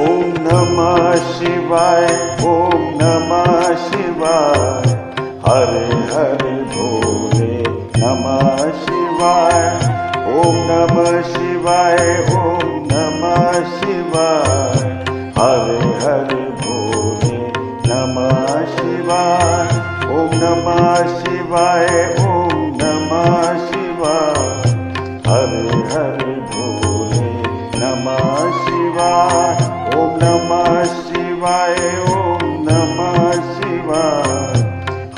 ओम नमः शिवाय, ओम नमः शिवाय, हरे हरे भोले नमः शिवाय। ओम नमः शिवाय, ओम नमः शिवाय, हरे हरे भोले नमः शिवाय। ओम नमः शिवाय, ओम नमः शिवाय, हरे हरे भोले नमः शिवाय। ओम नमः शिवाय, ओम नमः शिवाय,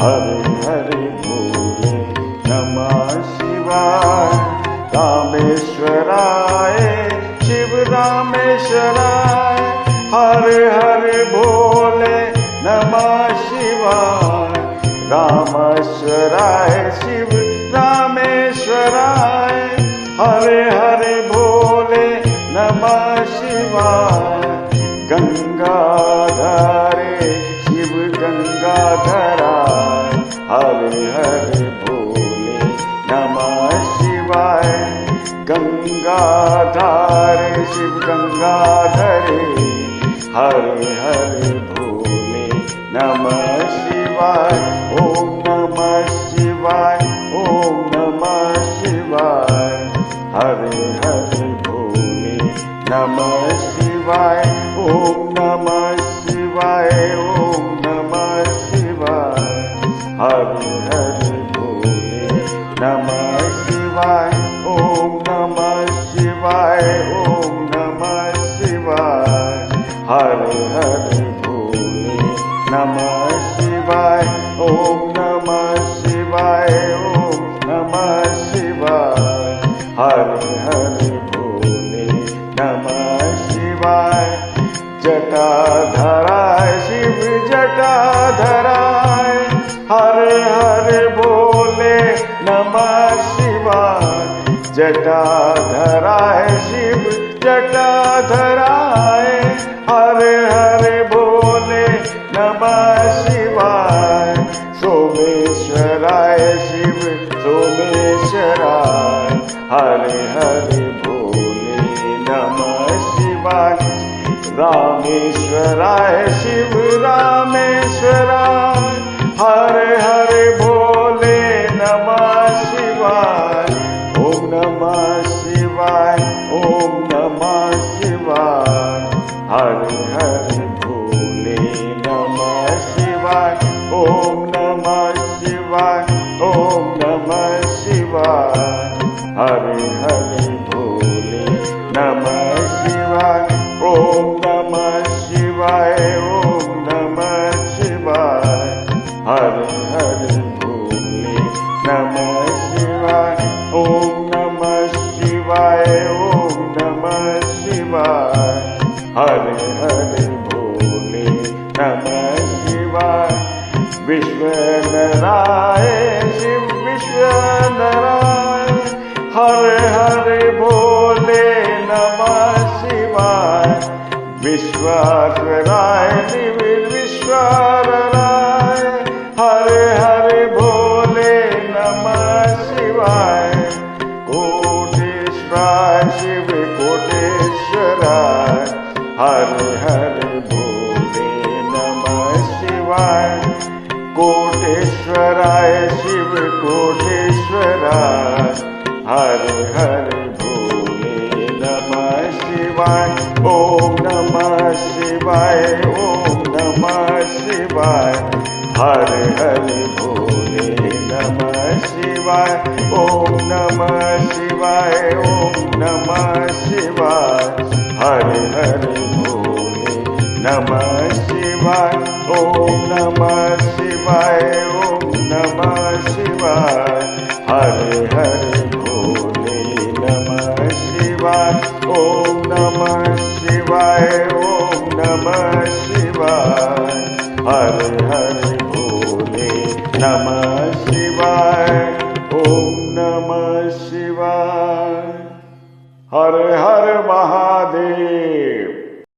हरे हरे भोले नमः शिवाय। रामेश्वराय शिव रामेश्वराय, हरे हरे भोले नमः शिवाय। रामेश्वराय शिव रामेश्वराय, हरे हरे भोले नमः शिवाय। गंगाधरे शिव गंगाधराय, हरे हरे भोले नमः शिवाय। गंगाधरे शिव गंगाधरे, हरे हरे भोले नमः शिवाय। ओम नमः शिवाय, ओम नमः शिवाय, हरे हरे भोले नमः शिवाय। ओम नमः शिवाय, ओम नमः शिवाय, हरे हरे भोले नमः शिवाय। ओम नमः शिवाय, ओम नमः शिवाय, हरे हरे भोले नमः शिवाय। ओम नमः शिवाय, ओम नमः शिवाय, हरे हरे भोले नमः शिवाय। जटाधराय शिव जटाधराय, हरे हरे भोले नमः शिवाय। जटाधराय शिव जटाधराय, हरे हरे भोले नमः शिवाय। सोमेश्वराय शिव सोमेश्वराय, हरे हरे भोले नमः शिवाय। रामेश्वराय शिव रामेश्वराय, हरे हरे भोले नमः शिवाय। ओम नमः शिवाय, ओम नमः शिवाय, हरे हरे भोले नमः शिवाय। ओम नमः शिवाय, ओम नमः शिवाय, हरे हरे भोले नमः शिवाय। ओम नमः शिवाय, ओम नमः शिवाय, हरे हरे भोले नमः शिवाय। ओम नमः शिवाय, ओम नमः शिवाय, हरे हरे भोले नमः शिवाय। विश्वनराय शिव विश्वनराय, हरे हरे भोले नमः शिवाय। विश्वाराय शिव विश्वाराय, हरे हरे भोले नमः शिवाय। कोटेश्वराय शिव कोटेश्वराय, हरे हरे भोले नमः शिवाय। कोटेश्वराय शिव कोटेश्वराय, हरे हरे भोले नमः शिवाय। ओम नमः शिवाय, ओम नमः शिवाय, हरे हरे भोले नमः शिवाय। ओम नमः शिवाय, ओम नमः शिवाय, हरे हरे भोले नमः शिवाय। ओम नमः शिवाय, ओम नमः शिवाय, हरे हरे भोले नमः शिवाय। ओम नमः शिवाय, ओम नमः शिवाय, हरे हरे भोले नमः शिवाय। ओम नमः शिवाय। हर हर महादेव।